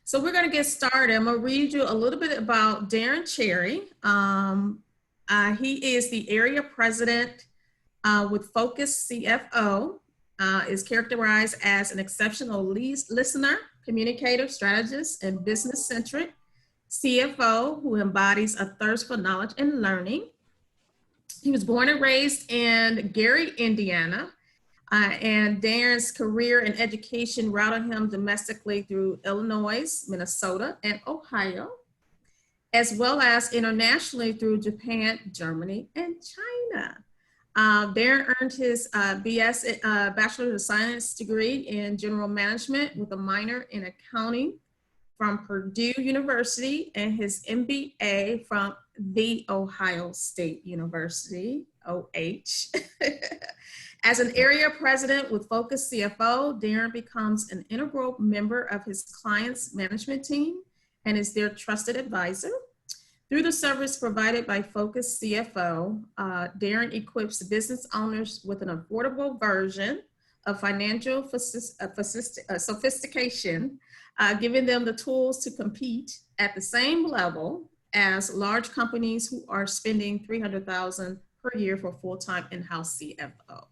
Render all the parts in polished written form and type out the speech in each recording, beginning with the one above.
So we're going to get started. I'm going to read you a little bit about Darren Cherry. He is the area president with FocusCFO, is characterized as an exceptional listener, communicator, strategist, and business-centric CFO who embodies a thirst for knowledge and learning. He was born and raised in Gary, Indiana. And Darren's career in education routed him domestically through Illinois, Minnesota, and Ohio, as well as internationally through Japan, Germany, and China. Darren earned his Bachelor of Science degree in General Management with a minor in accounting from Purdue University and his MBA from The Ohio State University, OH. As an area president with FocusCFO, Darren becomes an integral member of his client's management team and is their trusted advisor. Through the service provided by FocusCFO, Darren equips business owners with an affordable version of financial sophistication, giving them the tools to compete at the same level as large companies who are spending $300,000 per year for full-time in-house CFO.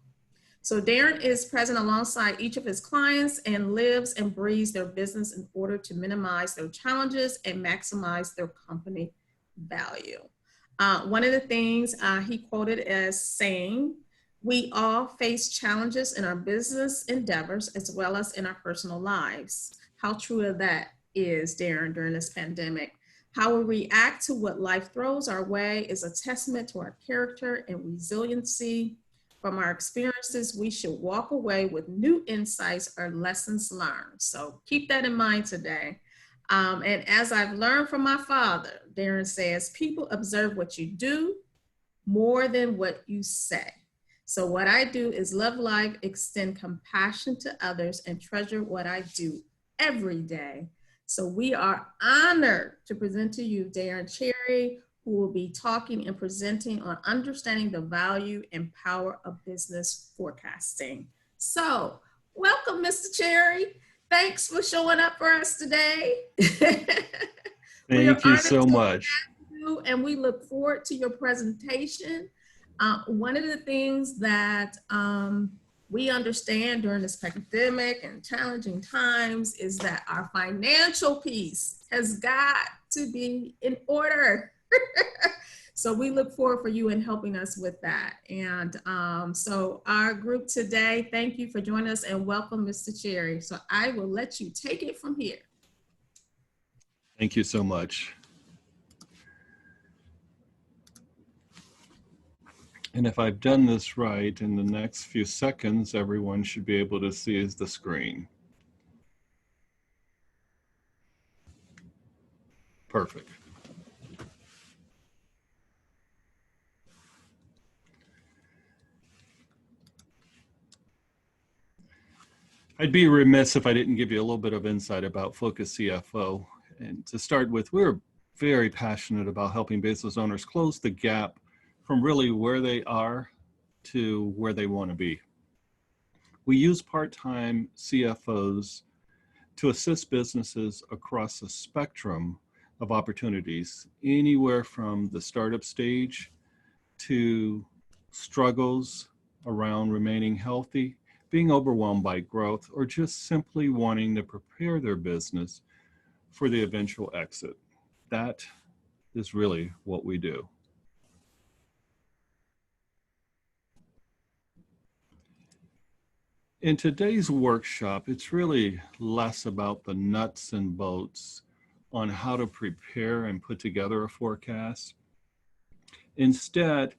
So Darren is present alongside each of his clients and lives and breathes their business in order to minimize their challenges and maximize their company value. One of the things he quoted as saying, "We all face challenges in our business endeavors as well as in our personal lives." How true of that is, Darren, during this pandemic. How we react to what life throws our way is a testament to our character and resiliency. From our experiences, we should walk away with new insights or lessons learned. So keep that in mind today. And as I've learned from my father, Darren says, people observe what you do more than what you say. So what I do is love life, extend compassion to others, and treasure what I do every day. So we are honored to present to you Darren Cherry, who will be talking and presenting on understanding the value and power of business forecasting. So welcome, Mr. Cherry. Thanks for showing up for us today. Thank you so much. And we look forward to your presentation. One of the things that we understand during this pandemic and challenging times is that our financial piece has got to be in order. So we look forward for you in helping us with that. And so our group today, thank you for joining us and welcome, Mr. Cherry. So I will let you take it from here. Thank you so much. And if I've done this right, in the next few seconds, everyone should be able to see the screen. Perfect. I'd be remiss if I didn't give you a little bit of insight about FocusCFO. And to start with, we're very passionate about helping business owners close the gap from really where they are to where they want to be. We use part-time CFOs to assist businesses across the spectrum of opportunities, anywhere from the startup stage to struggles around remaining healthy, being overwhelmed by growth, or just simply wanting to prepare their business for the eventual exit. That is really what we do. In today's workshop, it's really less about the nuts and bolts on how to prepare and put together a forecast. Instead,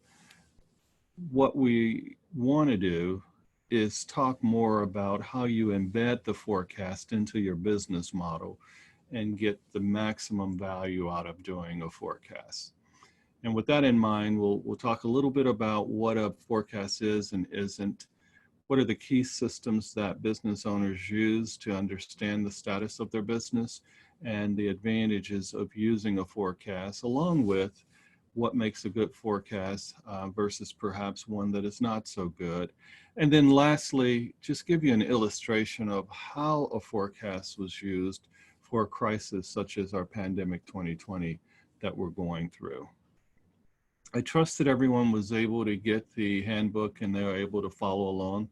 what we want to do is talk more about how you embed the forecast into your business model and get the maximum value out of doing a forecast. And with that in mind, we'll talk a little bit about what a forecast is and isn't. What are the key systems that business owners use to understand the status of their business and the advantages of using a forecast, along with what makes a good forecast versus perhaps one that is not so good. And then lastly, just give you an illustration of how a forecast was used for a crisis such as our pandemic 2020 that we're going through. I trust that everyone was able to get the handbook and they're able to follow along.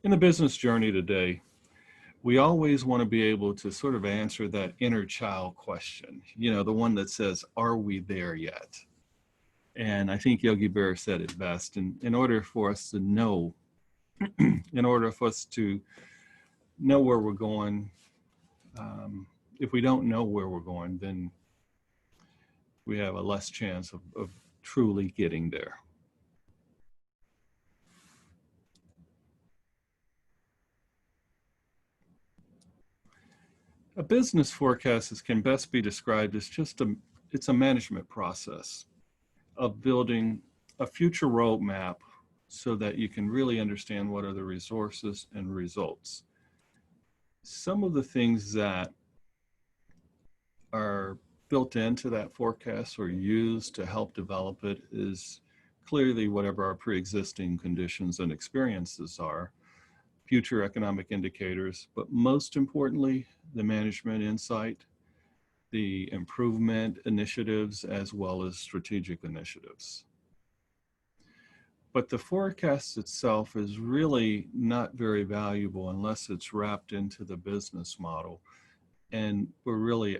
In the business journey today, we always want to be able to sort of answer that inner child question, you know, the one that says, are we there yet? And I think Yogi Berra said it best. And in order for us to know, in order for us to know where we're going, if we don't know where we're going, then we have a less chance of truly getting there. A business forecast can best be described as it's a management process of building a future roadmap so that you can really understand what are the resources and results. Some of the things that are built into that forecast or used to help develop it is clearly whatever our pre-existing conditions and experiences are, future economic indicators, but most importantly, the management insight, the improvement initiatives, as well as strategic initiatives. But the forecast itself is really not very valuable unless it's wrapped into the business model. And we're really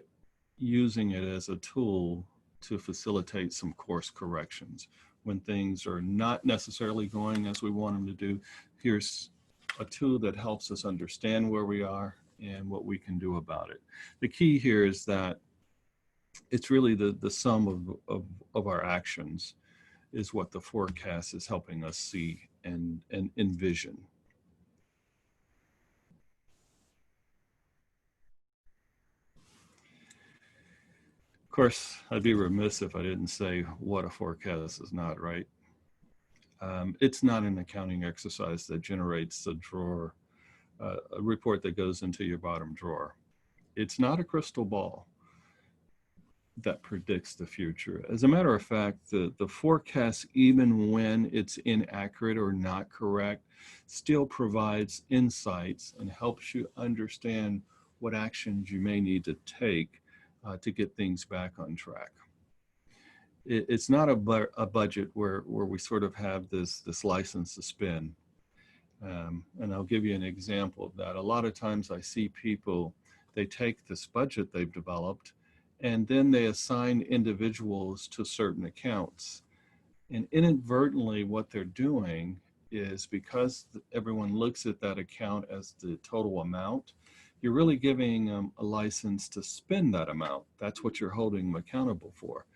using it as a tool to facilitate some course corrections. When things are not necessarily going as we want them to do, here's a tool that helps us understand where we are and what we can do about it. The key here is that it's really the sum of our actions is what the forecast is helping us see and envision. Of course, I'd be remiss if I didn't say what a forecast is not, right? It's not an accounting exercise that generates a drawer, a report that goes into your bottom drawer. It's not a crystal ball that predicts the future. As a matter of fact, the forecast, even when it's inaccurate or not correct, still provides insights and helps you understand what actions you may need to take to get things back on track. It's not a budget where we sort of have this license to spend. And I'll give you an example of that. A lot of times I see people, they take this budget they've developed and then they assign individuals to certain accounts. And inadvertently what they're doing is, because everyone looks at that account as the total amount, you're really giving them a license to spend that amount. That's what you're holding them accountable for.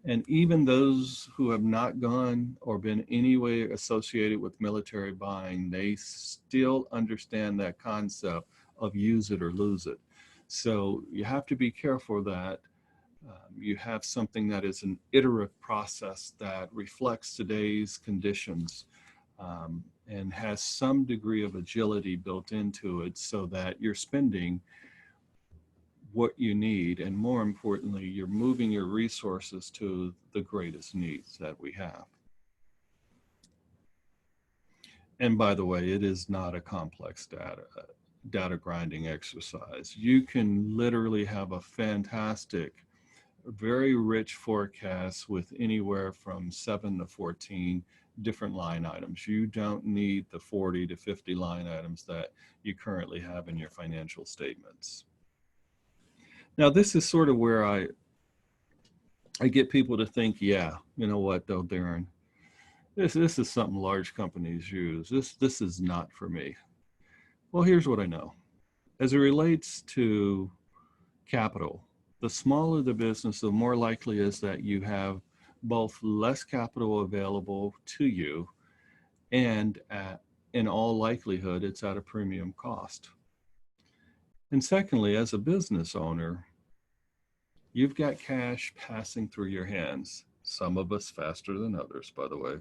And even those who have not gone or been any way associated with military buying, they still understand that concept of use it or lose it. So you have to be careful that you have something that is an iterative process that reflects today's conditions and has some degree of agility built into it so that you're spending what you need, and more importantly, you're moving your resources to the greatest needs that we have. And by the way, it is not a complex data grinding exercise. You can literally have a fantastic, very rich forecast with anywhere from 7 to 14 different line items. You don't need the 40 to 50 line items that you currently have in your financial statements. Now, this is sort of where I get people to think, yeah, you know what, though, Darren, this is something large companies use. This is not for me. Well, here's what I know. As it relates to capital, the smaller the business, the more likely is that you have both less capital available to you, and in all likelihood, it's at a premium cost. And secondly, as a business owner, you've got cash passing through your hands, some of us faster than others, by the way.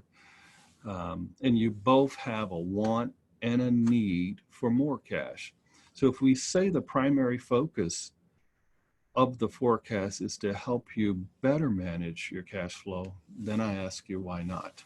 And you both have a want and a need for more cash. So if we say the primary focus of the forecast is to help you better manage your cash flow, then I ask you, why not?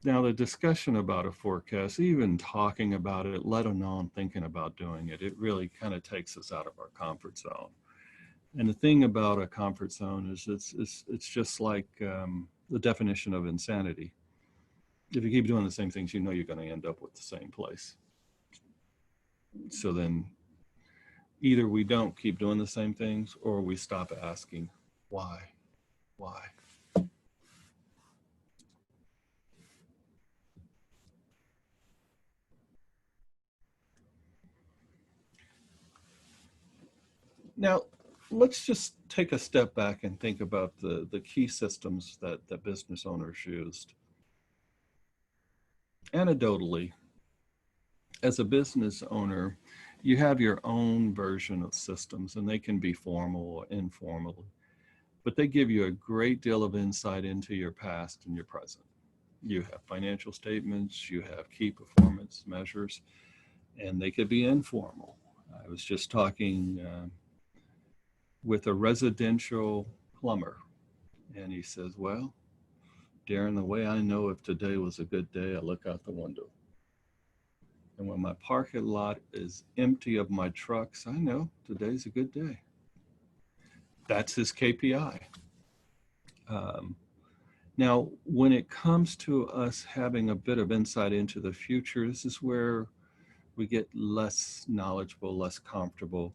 Now, the discussion about a forecast, even talking about it, let alone thinking about doing it, it really kind of takes us out of our comfort zone. And the thing about a comfort zone is it's just like the definition of insanity. If you keep doing the same things, you know you're going to end up with the same place. So then either we don't keep doing the same things, or we stop asking why. Now, let's just take a step back and think about the key systems that business owners used. Anecdotally, as a business owner, you have your own version of systems, and they can be formal or informal, but they give you a great deal of insight into your past and your present. You have financial statements, you have key performance measures, and they could be informal. I was just talking with a residential plumber, and he says, well, Darren, the way I know if today was a good day, I look out the window. And when my parking lot is empty of my trucks, I know today's a good day. That's his KPI. Now, when it comes to us having a bit of insight into the future, this is where we get less knowledgeable, less comfortable.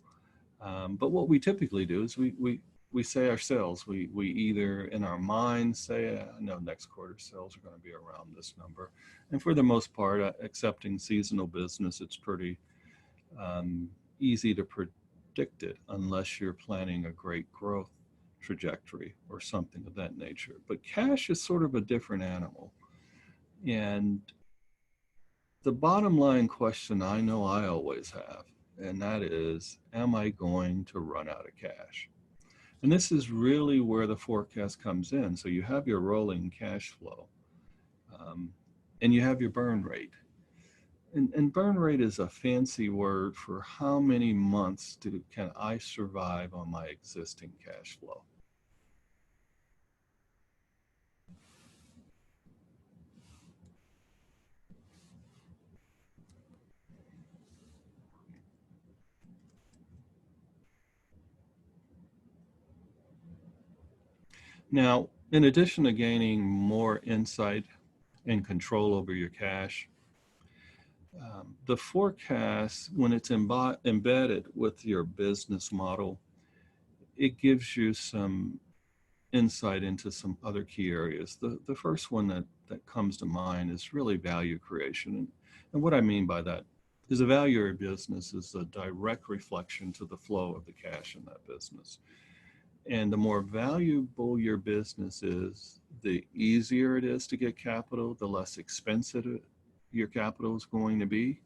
But what we typically do is we say ourselves, we either in our minds say, no, next quarter sales are going to be around this number. And for the most part, accepting seasonal business, it's pretty easy to predict it unless you're planning a great growth trajectory or something of that nature. But cash is sort of a different animal. And the bottom line question I know I always have, and that is, am I going to run out of cash? And this is really where the forecast comes in. So you have your rolling cash flow, and you have your burn rate. And burn rate is a fancy word for how many months can I survive on my existing cash flow. Now, in addition to gaining more insight and control over your cash, the forecast, when it's embedded with your business model, it gives you some insight into some other key areas. The first one that comes to mind is really value creation. And what I mean by that is the value of your business is a direct reflection to the flow of the cash in that business. And the more valuable your business is, the easier it is to get capital, the less expensive your capital is going to be,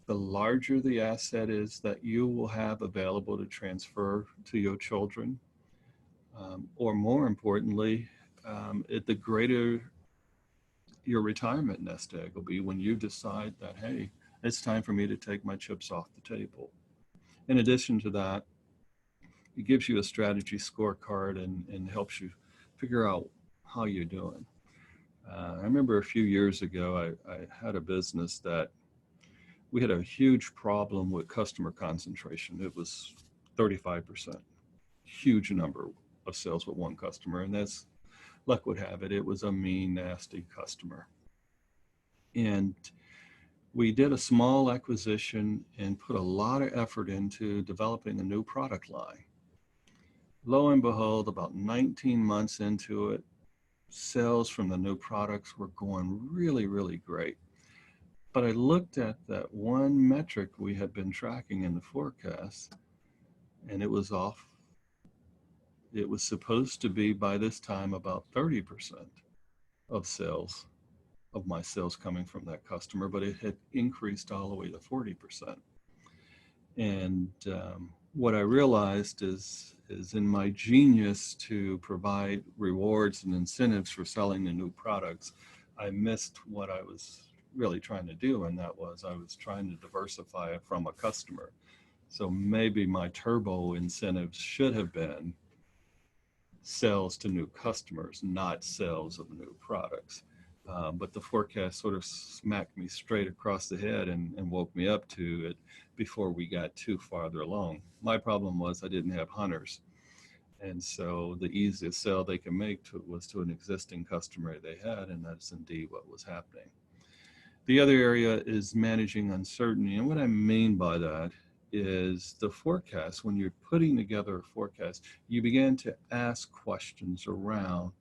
the larger the asset is that you will have available to transfer to your children, or more importantly, the greater your retirement nest egg will be when you decide that, hey, it's time for me to take my chips off the table. In addition to that, it gives you a strategy scorecard and helps you figure out how you're doing. I remember a few years ago, I had a business that we had a huge problem with customer concentration. It was 35%, huge number of sales with one customer. And as luck would have it, it was a mean, nasty customer. And we did a small acquisition and put a lot of effort into developing a new product line. Lo and behold, about 19 months into it, sales from the new products were going really, really great. But I looked at that one metric we had been tracking in the forecast, and it was off. It was supposed to be by this time about 30% of sales, of my sales coming from that customer, but it had increased all the way to 40%. And what I realized is is in my genius to provide rewards and incentives for selling the new products, I missed what I was really trying to do, and that was I was trying to diversify it from a customer. So maybe my turbo incentives should have been sales to new customers, not sales of new products. But the forecast sort of smacked me straight across the head and woke me up to it before we got too farther along. My problem was I didn't have hunters. And so the easiest sell they can make was to an existing customer they had, and that's indeed what was happening. The other area is managing uncertainty. And what I mean by that is the forecast. When you're putting together a forecast, you begin to ask questions around,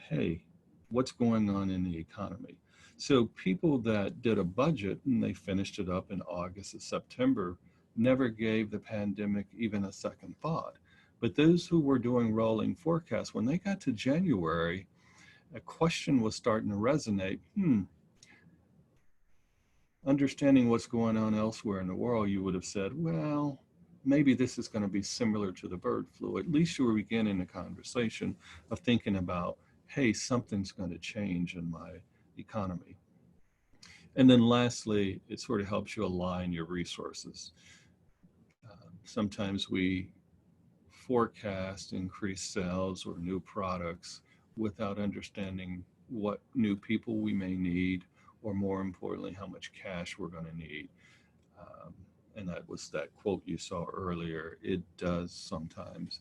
hey, what's going on in the economy? So people that did a budget and they finished it up in August or September never gave the pandemic even a second thought. But those who were doing rolling forecasts, when they got to January, a question was starting to resonate. Understanding what's going on elsewhere in the world, you would have said, well, maybe this is going to be similar to the bird flu. At least you were beginning the conversation of thinking about, hey, something's going to change in my economy. And then lastly, it sort of helps you align your resources. Sometimes we forecast increased sales or new products without understanding what new people we may need, or more importantly, how much cash we're going to need. And that was that quote you saw earlier. It does sometimes,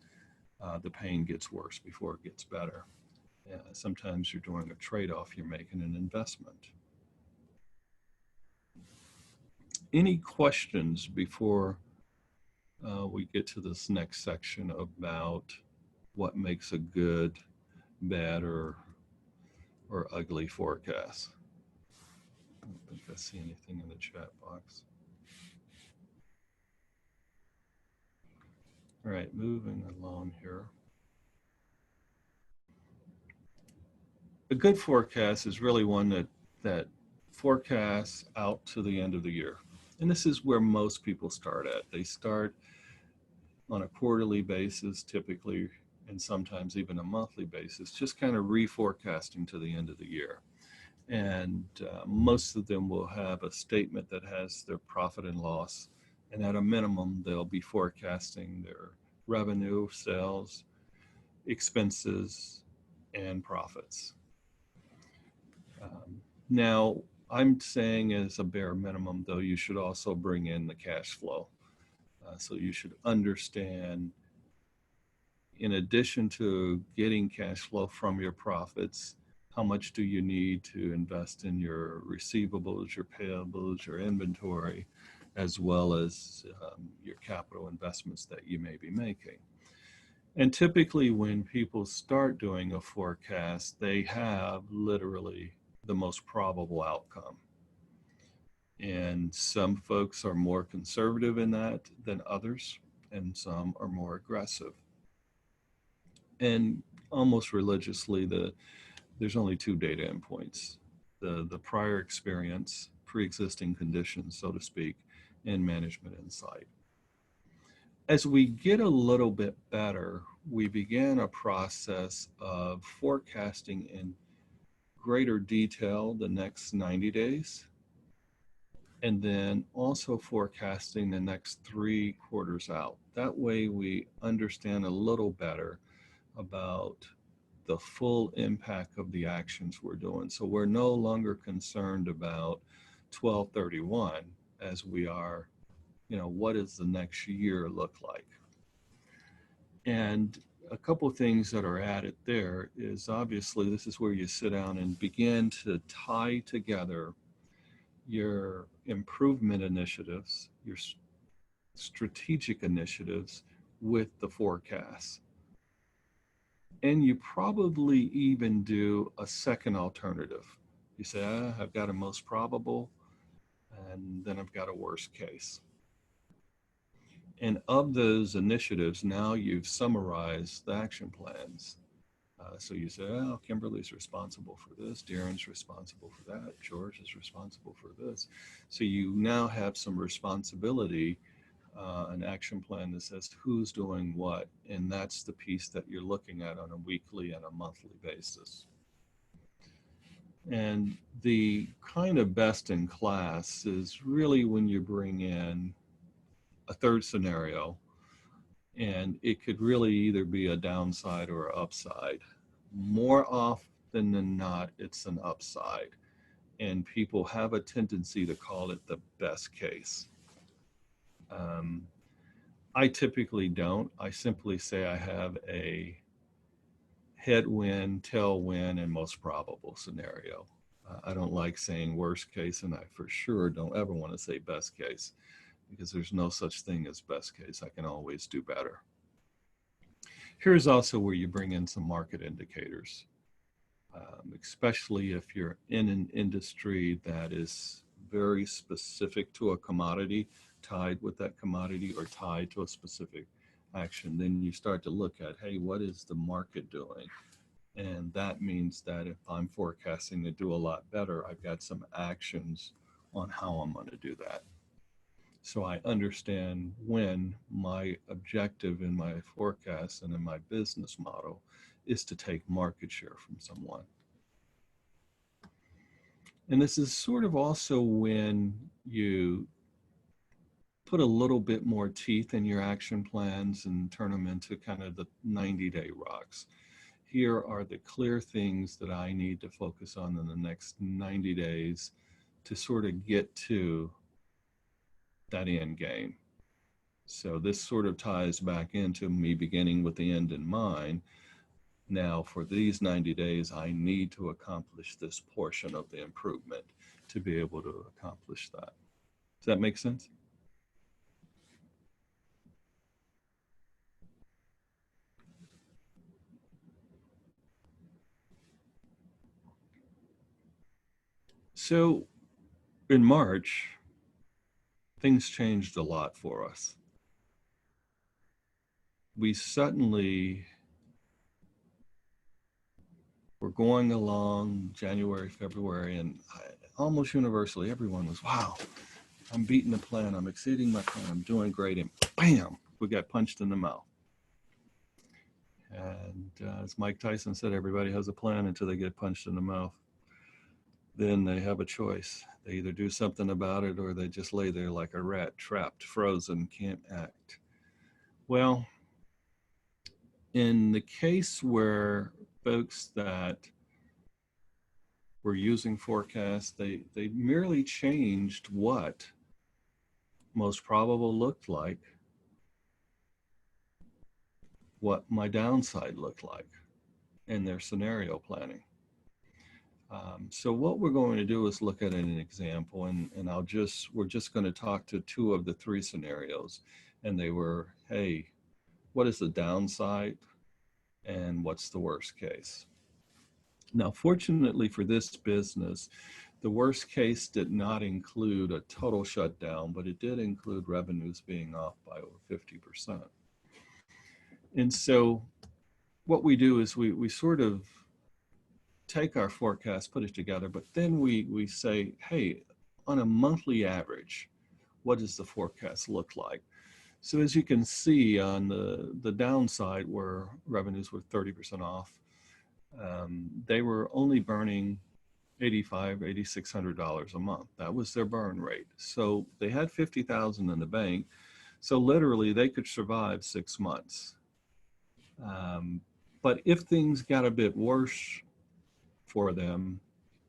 the pain gets worse before it gets better. Sometimes you're doing a trade-off, you're making an investment. Any questions before we get to this next section about what makes a good, bad, or ugly forecast? I don't think I see anything in the chat box. All right, moving along here. A good forecast is really one that forecasts out to the end of the year. And this is where most people start at. They start on a quarterly basis, typically, and sometimes even a monthly basis, just kind of reforecasting to the end of the year. And most of them will have a statement that has their profit and loss. And at a minimum, they'll be forecasting their revenue, sales, expenses, and profits. Now, I'm saying as a bare minimum, though, you should also bring in the cash flow. So you should understand, in addition to getting cash flow from your profits, how much do you need to invest in your receivables, your payables, your inventory, as well as your capital investments that you may be making. And typically when people start doing a forecast, they have literally the most probable outcome. And some folks are more conservative in that than others, and some are more aggressive. And almost religiously, there's only two data endpoints: the prior experience, pre-existing conditions, so to speak, and management insight. As we get a little bit better, we began a process of forecasting in greater detail the next 90 days, and then also forecasting the next 3 quarters out. That way we understand a little better about the full impact of the actions we're doing. So we're no longer concerned about 12/31 as we are, what does the next year look like? And a couple of things that are added there is, obviously, this is where you sit down and begin to tie together your improvement initiatives, your strategic initiatives with the forecast. And you probably even do a second alternative. You say, I've got a most probable, and then I've got a worst case. And of those initiatives, now you've summarized the action plans. So you say, Kimberly's responsible for this, Darren's responsible for that, George is responsible for this. So you now have some responsibility an action plan that says who's doing what, and that's the piece that you're looking at on a weekly and a monthly basis. And the kind of best in class is really when you bring in a third scenario, and it could really either be a downside or an upside. More often than not, it's an upside. And people have a tendency to call it the best case. I typically don't. I simply say I have a headwind, tailwind, and most probable scenario. I don't like saying worst case, and I for sure don't ever want to say best case, because there's no such thing as best case. I can always do better. Here's also where you bring in some market indicators, especially if you're in an industry that is very specific to a commodity, tied with that commodity, or tied to a specific action. Then you start to look at, hey, what is the market doing? And that means that if I'm forecasting to do a lot better, I've got some actions on how I'm going to do that. So I understand when my objective in my forecast and in my business model is to take market share from someone. And this is sort of also when you put a little bit more teeth in your action plans and turn them into kind of the 90-day rocks. Here are the clear things that I need to focus on in the next 90 days to sort of get to that end game. So this sort of ties back into me beginning with the end in mind. Now, for these 90 days, I need to accomplish this portion of the improvement to be able to accomplish that. Does that make sense? So in March, things changed a lot for us. We suddenly were going along January, February, and almost universally, everyone was, wow, I'm beating the plan, I'm exceeding my plan, I'm doing great, and bam, we got punched in the mouth. And as Mike Tyson said, everybody has a plan until they get punched in the mouth. Then they have a choice. They either do something about it or they just lay there like a rat, trapped, frozen, can't act. Well, in the case where folks that were using forecasts, they merely changed what most probable looked like, what my downside looked like in their scenario planning. So what we're going to do is look at an example, and we're just going to talk to two of the three scenarios. And they were, hey, what is the downside and what's the worst case? Now, fortunately for this business, the worst case did not include a total shutdown, but it did include revenues being off by over 50%. And so what we do is we sort of take our forecast, put it together, but then we say, hey, on a monthly average, what does the forecast look like? So as you can see on the downside, where revenues were 30% off, they were only burning $8,500, $8,600 a month. That was their burn rate. So they had $50,000 in the bank. So literally they could survive 6 months. But if things got a bit worse for them,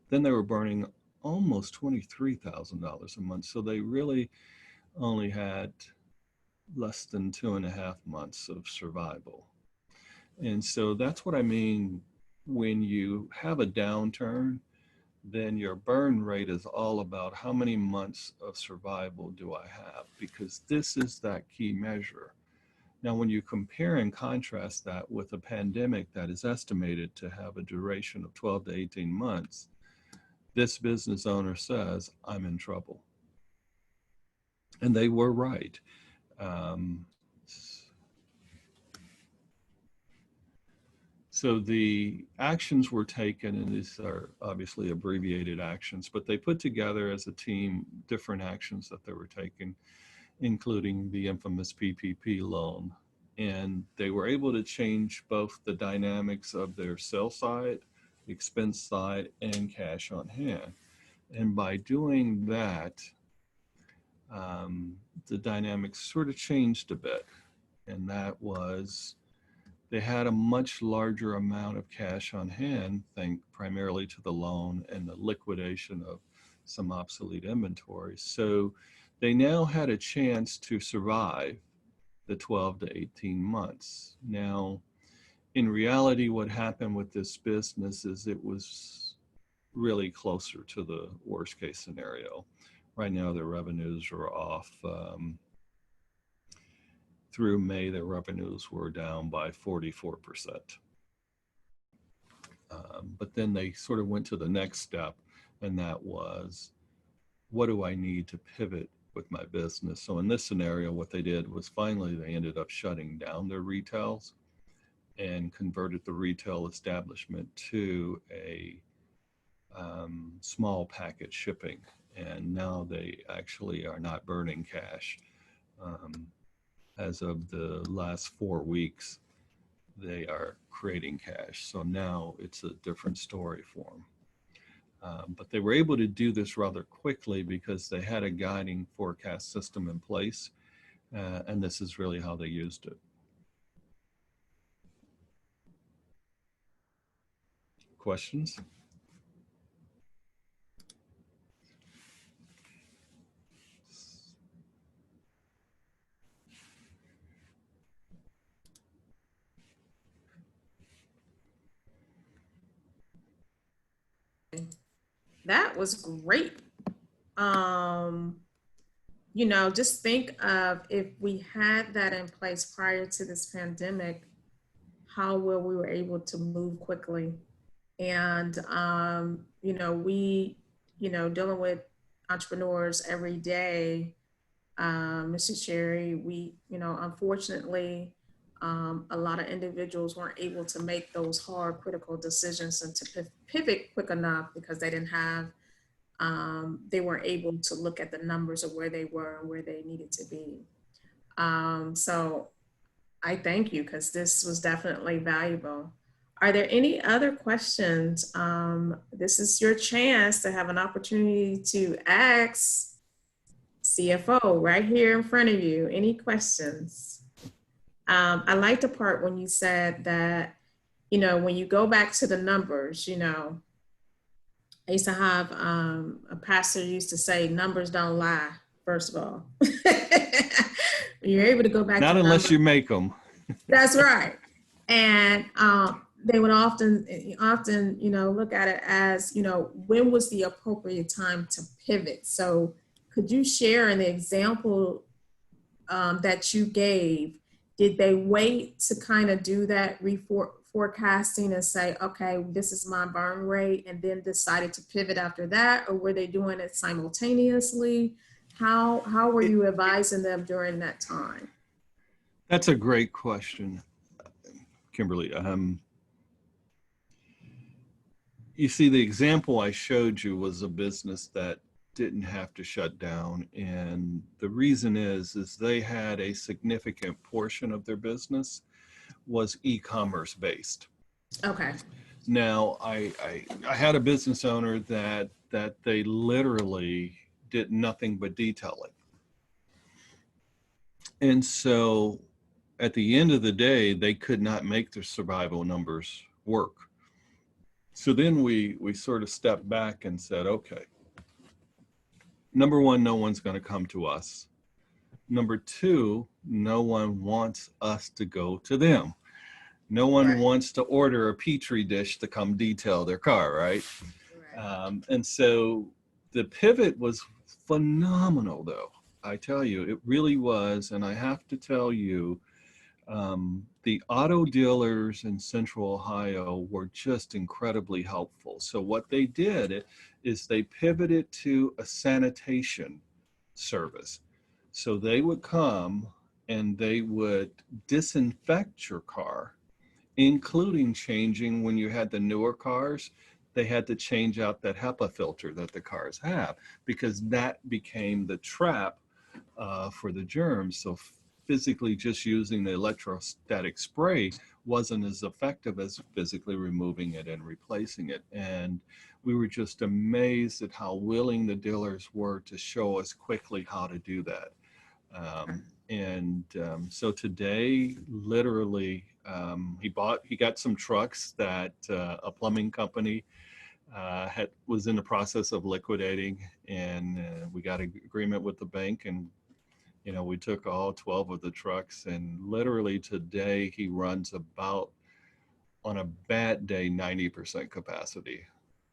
then they were burning almost $23,000 a month. So they really only had less than 2.5 months of survival. And so that's what I mean when you have a downturn, then your burn rate is all about how many months of survival do I have, because this is that key measure. Now, when you compare and contrast that with a pandemic that is estimated to have a duration of 12 to 18 months, this business owner says, I'm in trouble. And they were right. So the actions were taken, and these are obviously abbreviated actions, but they put together as a team different actions that they were taking. including the infamous PPP loan. And they were able to change both the dynamics of their sales side, expense side, and cash on hand. And by doing that, the dynamics sort of changed a bit. And that was, they had a much larger amount of cash on hand, thanks primarily to the loan and the liquidation of some obsolete inventory. So they now had a chance to survive the 12 to 18 months. Now, in reality, what happened with this business is it was really closer to the worst case scenario. Right now, their revenues are off. Through May, their revenues were down by 44%. But then they sort of went to the next step, and that was, what do I need to pivot with my business? So in this scenario, what they did was finally they ended up shutting down their retails and converted the retail establishment to a small package shipping. And now they actually are not burning cash. As of the last 4 weeks, they are creating cash. So now it's a different story for them. But they were able to do this rather quickly because they had a guiding forecast system in place. And this is really how they used it. Questions? That was great. Just think of if we had that in place prior to this pandemic, how well we were able to move quickly. And, dealing with entrepreneurs every day, Mr. Cherry, unfortunately, a lot of individuals weren't able to make those hard, critical decisions and to pivot quick enough because they didn't have, they weren't able to look at the numbers of where they were and where they needed to be. So I thank you because this was definitely valuable. Are there any other questions? This is your chance to have an opportunity to ask CFO right here in front of you. Any questions? I like the part when you said that, when you go back to the numbers, I used to have a pastor used to say, numbers don't lie, first of all. You're able to go back Not to unless numbers. you make them. That's right. And they would often, look at it as, when was the appropriate time to pivot? So could you share an example that you gave? Did they wait to kind of do that forecasting and say, okay, this is my burn rate, and then decided to pivot after that? Or were they doing it simultaneously? How were you advising them during that time? That's a great question, Kimberly. You see, the example I showed you was a business that didn't have to shut down. And the reason is they had a significant portion of their business was e-commerce based. Okay. Now, I had a business owner that they literally did nothing but detailing. And so at the end of the day, they could not make their survival numbers work. So then we sort of stepped back and said, okay, number one, no one's going to come to us. Number two, no one wants us to go to them. No one wants to order a Petri dish to come detail their car, right? And so the pivot was phenomenal, though. I tell you, it really was. And I have to tell you, the auto dealers in Central Ohio were just incredibly helpful. So what they did is they pivoted to a sanitation service. So they would come and they would disinfect your car, including changing, when you had the newer cars, they had to change out that HEPA filter that the cars have, because that became the trap for the germs. So physically just using the electrostatic spray wasn't as effective as physically removing it and replacing it. And we were just amazed at how willing the dealers were to show us quickly how to do that. So today, literally, he got some trucks that a plumbing company was in the process of liquidating, and we got an agreement with the bank, and we took all 12 of the trucks, and literally today he runs about, on a bad day, 90% capacity.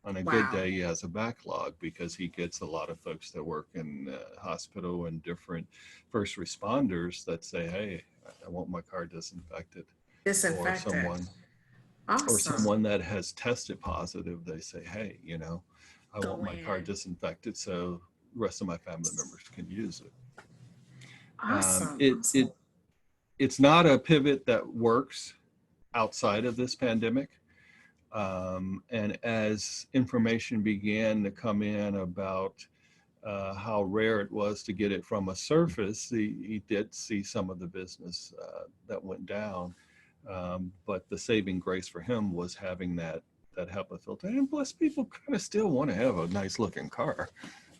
On a good Wow. day, he has a backlog because he gets a lot of folks that work in hospital and different first responders that say, hey, I want my car disinfected. Or Disinfected. Awesome. someone that has tested positive, they say, hey, I want Go my car in. disinfected so the rest of my family members can use it. Awesome. It's not a pivot that works outside of this pandemic. And as information began to come in about how rare it was to get it from a surface, he did see some of the business that went down. But the saving grace for him was having that HEPA filter. And plus, people kind of still want to have a nice looking car.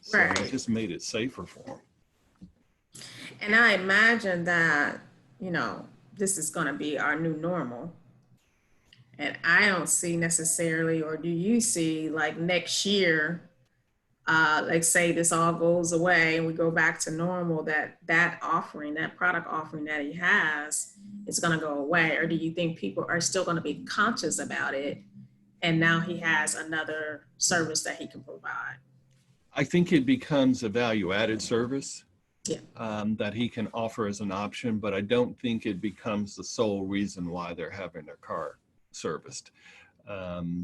So Right. it just made it safer for them. And I imagine that, this is going to be our new normal. And I don't see necessarily, or do you see like next year, like say this all goes away and we go back to normal, that offering, that product offering that he has is going to go away? Or do you think people are still going to be conscious about it, and now he has another service that he can provide? I think it becomes a value added service. Yeah. That he can offer as an option, but I don't think it becomes the sole reason why they're having their car serviced.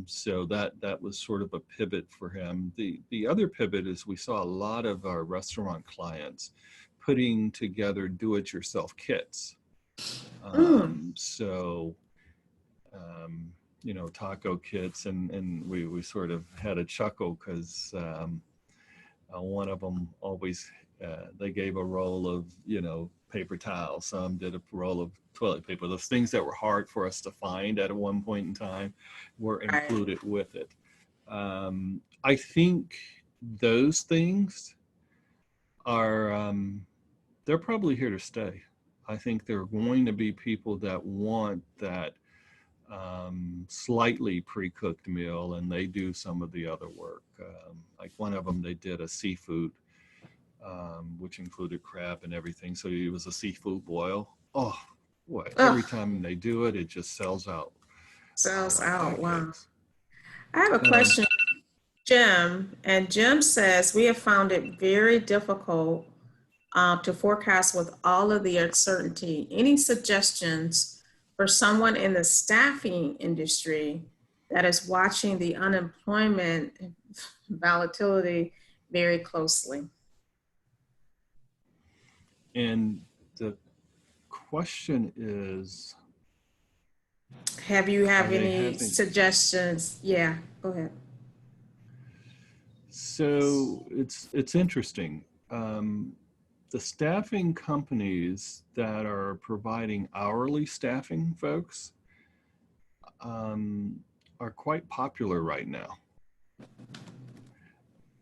So that was sort of a pivot for him. The other pivot is we saw a lot of our restaurant clients putting together do-it-yourself kits. Taco kits, and we sort of had a chuckle because one of them always they gave a roll of paper towels. Some did a roll of toilet paper. Those things that were hard for us to find at one point in time were included with it. I think those things are they're probably here to stay. I think there are going to be people that want that slightly pre-cooked meal, and they do some of the other work. Like one of them, they did a seafood, which included crab and everything. So it was a seafood boil. Oh, boy, every time they do it, it just sells out. Sells like out. Wow. hotcakes. I have a question, Jim. And Jim says, we have found it very difficult to forecast with all of the uncertainty. Any suggestions for someone in the staffing industry that is watching the unemployment volatility very closely? And the question is, have any suggestions? Yeah, go ahead. So it's interesting. The staffing companies that are providing hourly staffing folks are quite popular right now.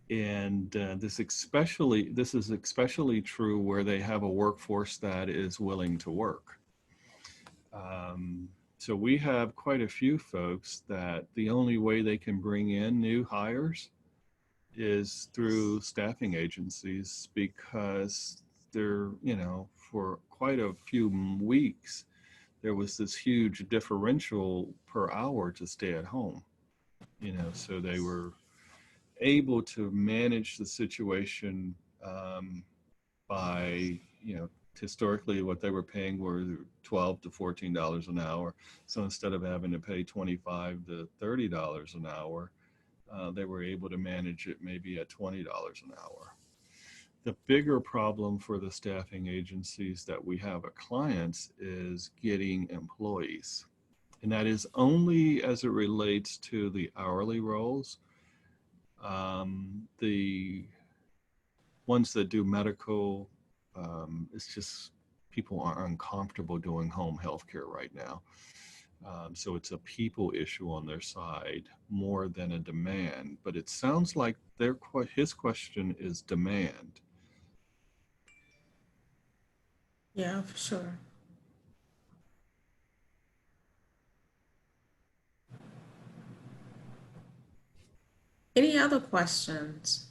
And this is especially true where they have a workforce that is willing to work. So we have quite a few folks that the only way they can bring in new hires is through staffing agencies, because they're, for quite a few weeks, there was this huge differential per hour to stay at home, so they were able to manage the situation by, historically what they were paying were $12 to $14 an hour. So instead of having to pay $25 to $30 an hour, they were able to manage it maybe at $20 an hour. The bigger problem for the staffing agencies that we have at clients is getting employees. And that is only as it relates to the hourly roles. The ones that do medical It's just people are uncomfortable doing home healthcare right now. So it's a people issue on their side more than a demand. But it sounds like his question is demand. Yeah, for sure. Any other questions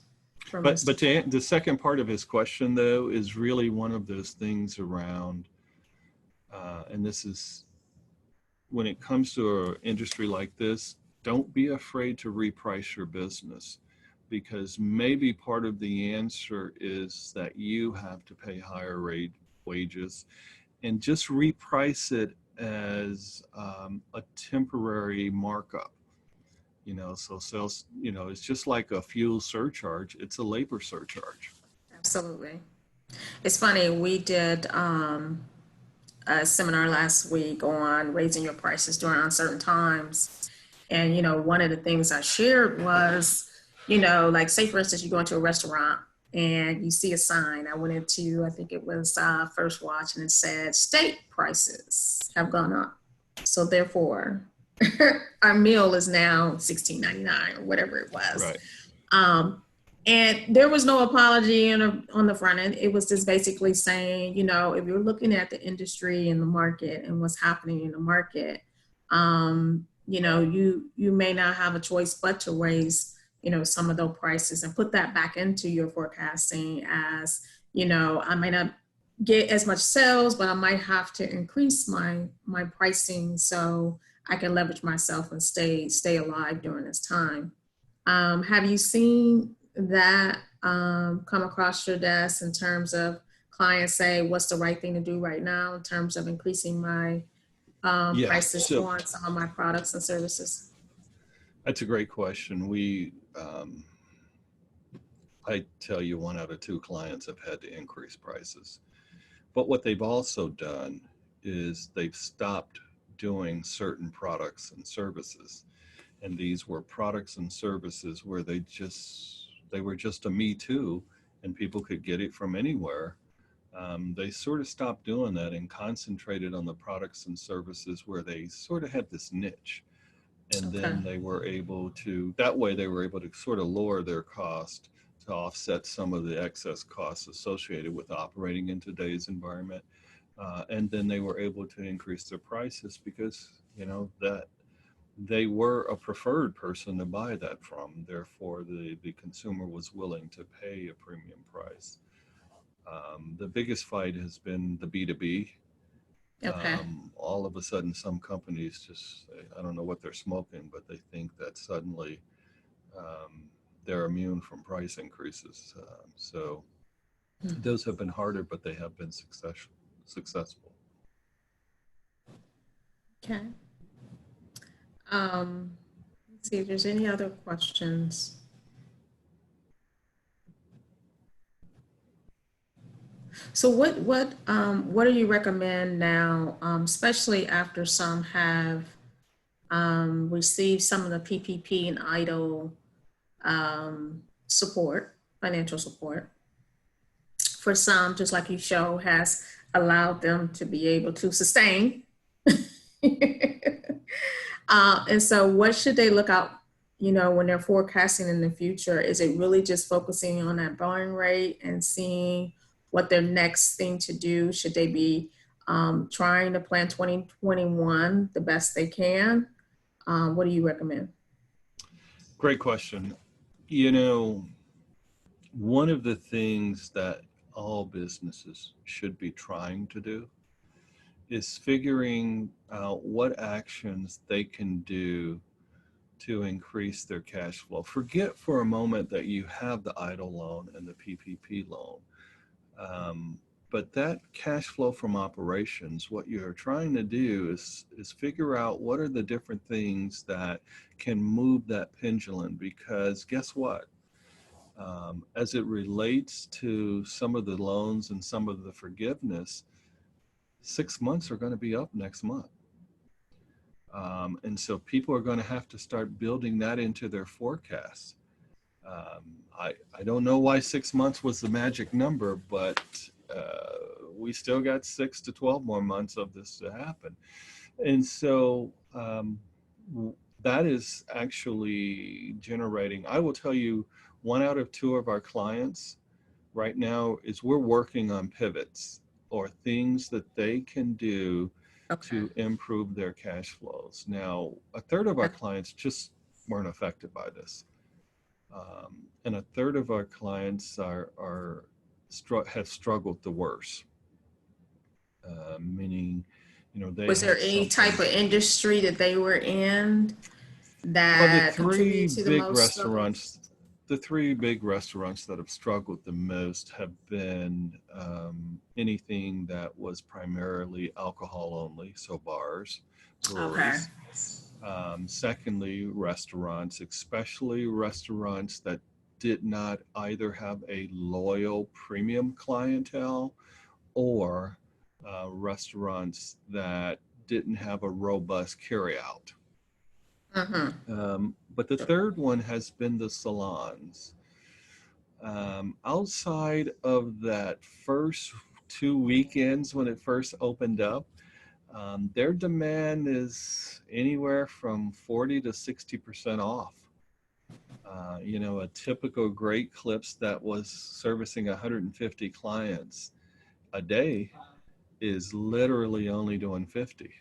for But Mr. Cherry? the second part of his question, though, is really one of those things around, and this is when it comes to an industry like this, don't be afraid to reprice your business, because maybe part of the answer is that you have to pay higher rate wages, and just reprice it as a temporary markup. So sales, it's just like a fuel surcharge. It's a labor surcharge. Absolutely. It's funny, we did a seminar last week on raising your prices during uncertain times. And, one of the things I shared was, like say for instance, you go into a restaurant and you see a sign. I went into, I think it was First Watch, and it said steak prices have gone up. So therefore, our meal is now $16.99 or whatever it was. Right. And there was no apology on the front end. It was just basically saying, if you're looking at the industry and the market and what's happening in the market, you may not have a choice but to raise, some of those prices and put that back into your forecasting as, I might not get as much sales, but I might have to increase my pricing so I can leverage myself and stay alive during this time. Have you seen that come across your desk in terms of clients say, what's the right thing to do right now in terms of increasing my Yeah. prices So on some of my products and services? that's a great question. I tell you, 1 out of 2 clients have had to increase prices. But what they've also done is they've stopped doing certain products and services. And these were products and services where they were just a me too, and people could get it from anywhere. They sort of stopped doing that and concentrated on the products and services where they sort of had this niche. And Okay. then that way they were able to sort of lower their cost to offset some of the excess costs associated with operating in today's environment. And then they were able to increase their prices because, that they were a preferred person to buy that from. Therefore, the consumer was willing to pay a premium price. The biggest fight has been the B2B. Okay. All of a sudden, some companies just, I don't know what they're smoking, but they think that suddenly they're immune from price increases. So those have been harder, but they have been successful. Okay. Let's see if there's any other questions. So what do you recommend now, especially after some have received some of the PPP and EIDL support, financial support? For some, just like you show, has allowed them to be able to sustain. And so what should they look out, when they're forecasting in the future? Is it really just focusing on that borrowing rate and seeing what their next thing to do? Should they be trying to plan 2021 the best they can? What do you recommend? Great question. One of the things that all businesses should be trying to do is figuring out what actions they can do to increase their cash flow. Forget for a moment that you have the EIDL loan and the PPP loan. But that cash flow from operations, what you're trying to do is figure out what are the different things that can move that pendulum, because guess what? As it relates to some of the loans and some of the forgiveness, 6 months are going to be up next month. And so people are going to have to start building that into their forecasts. I don't know why 6 months was the magic number, but we still got 6 to 12 more months of this to happen. And so that is actually generating, I will tell you, 1 out of 2 of our clients right now is we're working on pivots or things that they can do Okay. to improve their cash flows. Now, 1/3 of our Okay. clients just weren't affected by this. And 1/3 of our clients have struggled the worst, meaning, they Was there had any type something. of industry that they were in Well, that contributed to the most struggles? the 3 big restaurants that have struggled the most have been anything that was primarily alcohol only, so bars, Okay. breweries. Secondly, restaurants, especially restaurants that did not either have a loyal premium clientele or restaurants that didn't have a robust carryout. Mm-hmm. But the third one has been the salons. Outside of that first 2 weekends when it first opened up, their demand is anywhere from 40 to 60% off. A typical Great Clips that was servicing 150 clients a day is literally only doing 50.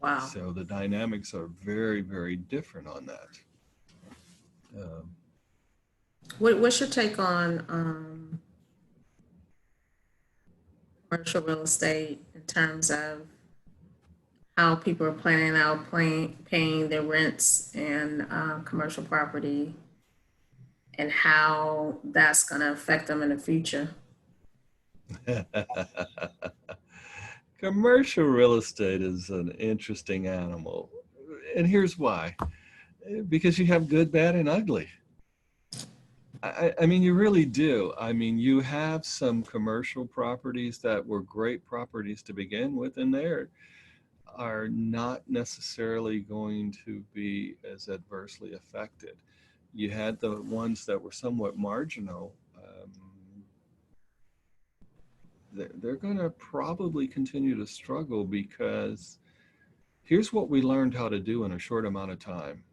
Wow. So the dynamics are very, very different on that. Um, What's your take on commercial real estate in terms of how people are planning out paying their rents and commercial property and how that's going to affect them in the future? Commercial real estate is an interesting animal. And here's why. Because you have good, bad, and ugly. I mean, you really do. I mean, you have some commercial properties that were great properties to begin with, and they are not necessarily going to be as adversely affected. You had the ones that were somewhat marginal. They're going to probably continue to struggle because here's what we learned how to do in a short amount of time.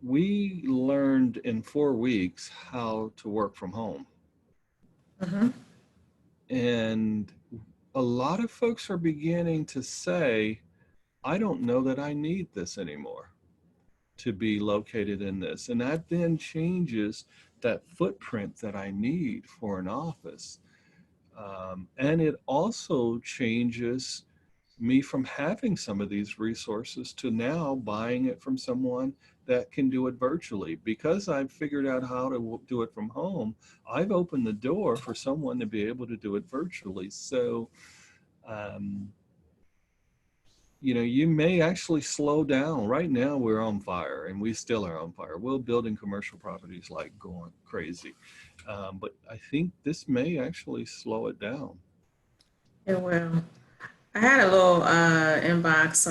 We learned in 4 weeks how to work from home. Mm-hmm. And a lot of folks are beginning to say, I don't know that I need this anymore to be located in this. And that then changes that footprint that I need for an office. And it also changes me from having some of these resources to now buying it from someone that can do it virtually. Because I've figured out how to do it from home, I've opened the door for someone to be able to do it virtually. So, um, you may actually slow down. Right now, we're on fire, and we still are on fire. We're building commercial properties like going crazy. But I think this may actually slow it down. Yeah, well, I had a little inbox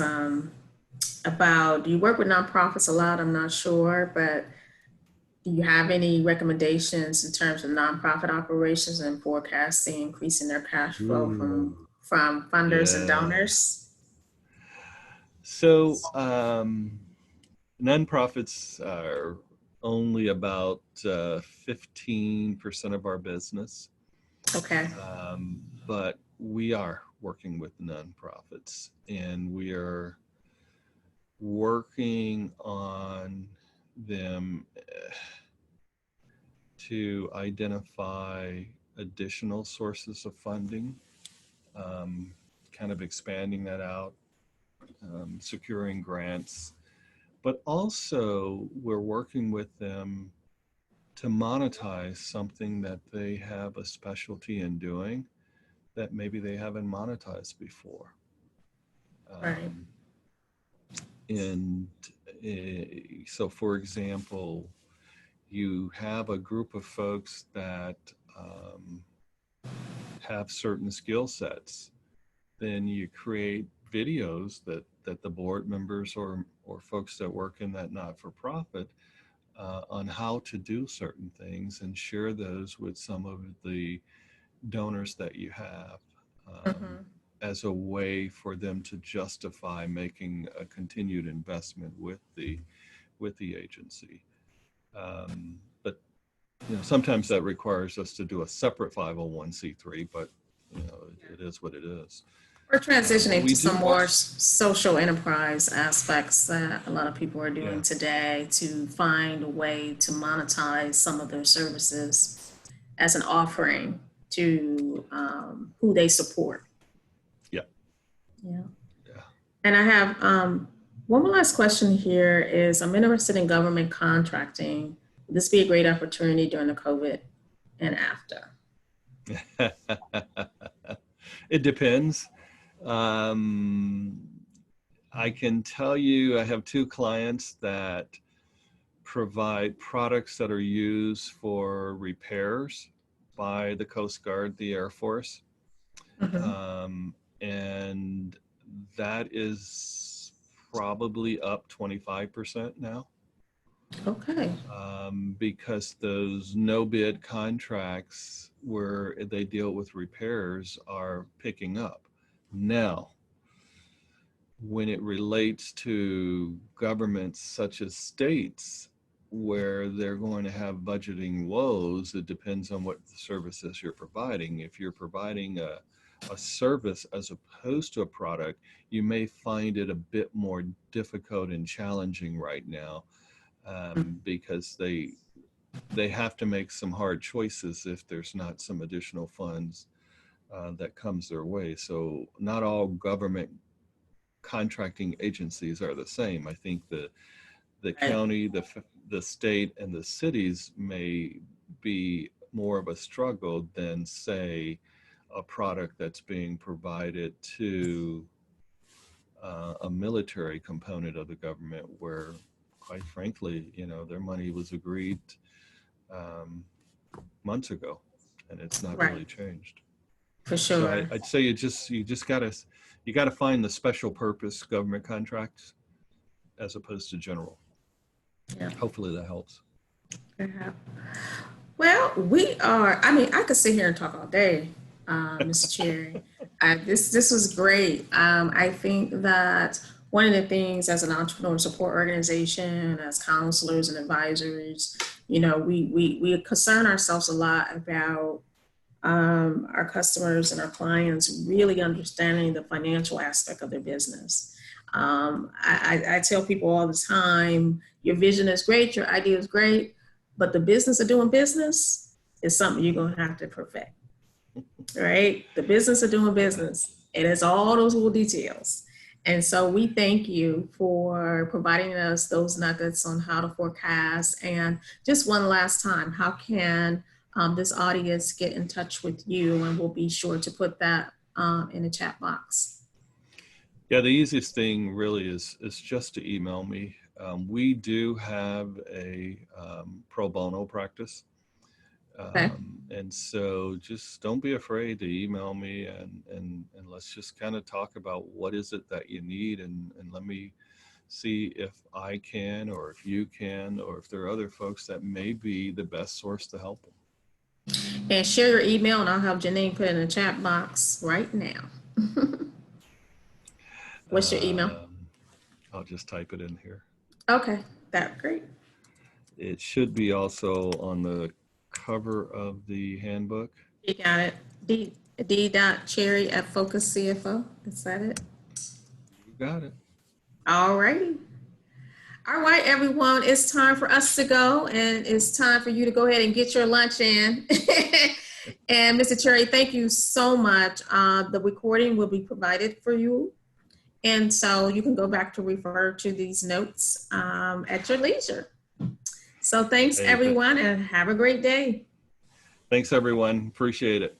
about, do you work with nonprofits a lot? I'm not sure, but do you have any recommendations in terms of nonprofit operations and forecasting, increasing their cash flow Ooh, from funders and yeah. donors? So, nonprofits are only about 15% of our business, Okay. but we are working with nonprofits, and we are working on them to identify additional sources of funding, um, kind of expanding that out, securing grants, but also we're working with them to monetize something that they have a specialty in doing that maybe they haven't monetized before. Right. Um, and so, for example, you have a group of folks that have certain skill sets, then you create videos that the board members or folks that work in that not-for-profit on how to do certain things and share those with some of the donors that you have, Mm-hmm. as a way for them to justify making a continued investment with the agency. But sometimes that requires us to do a separate 501c3, but it is what it is. We're But transitioning we to some do, more social enterprise aspects that a lot of people are doing yeah, today to find a way to monetize some of their services as an offering to who they support. yeah, Yeah. yeah. And I have one more last question here is I'm interested in government contracting. Would this be a great opportunity during the COVID and after? It depends. Um, I can tell you I have two clients that provide products that are used for repairs by the Coast Guard, the Air Force. Mm-hmm. And that is probably up 25% now. Okay. Because those no bid contracts where they deal with repairs are picking up. Now, when it relates to governments such as states, where they're going to have budgeting woes, it depends on what the services you're providing. If you're providing a service as opposed to a product, you may find it a bit more difficult and challenging right now, because they have to make some hard choices if there's not some additional funds that comes their way. So not all government contracting agencies are the same. I think the Right. county, the state, and the cities may be more of a struggle than, say, a product that's being provided to a military component of the government, where, quite frankly, their money was agreed um, months ago, and it's not Right. really changed. For So sure. I'd say you just gotta find the special purpose government contracts as opposed to general. Yeah. Hopefully that helps. Yeah. Well, we are. I mean, I could sit here and talk all day, Mr. Cherry. This was great. I think that one of the things as an entrepreneur support organization, as counselors and advisors, we concern ourselves a lot about our customers and our clients really understanding the financial aspect of their business. I tell people all the time, your vision is great, your idea is great, but the business of doing business is something you're going to have to perfect, right? The business of doing business, it has all those little details. And so we thank you for providing us those nuggets on how to forecast. And just one last time, how can this audience get in touch with you? And we'll be sure to put that in the chat box. Yeah, the easiest thing really is just to email me. We do have a pro bono practice. Okay. And so just don't be afraid to email me, and let's just kind of talk about what is it that you need, and let me see if I can, or if you can, or if there are other folks that may be the best source to help them. And share your email, and I'll have Janine put it in the chat box right now. What's your email? I'll just type it in here. Okay, that's great. It should be also on the cover of the handbook. You got it. D.Cherry at FocusCFO. Is that it? You got it. All righty. All right, everyone. It's time for us to go, and it's time for you to go ahead and get your lunch in. And Mr. Cherry, thank you so much. The recording will be provided for you. And so you can go back to refer to these notes at your leisure. So thanks, everyone, and have a great day. Thanks, everyone. Appreciate it.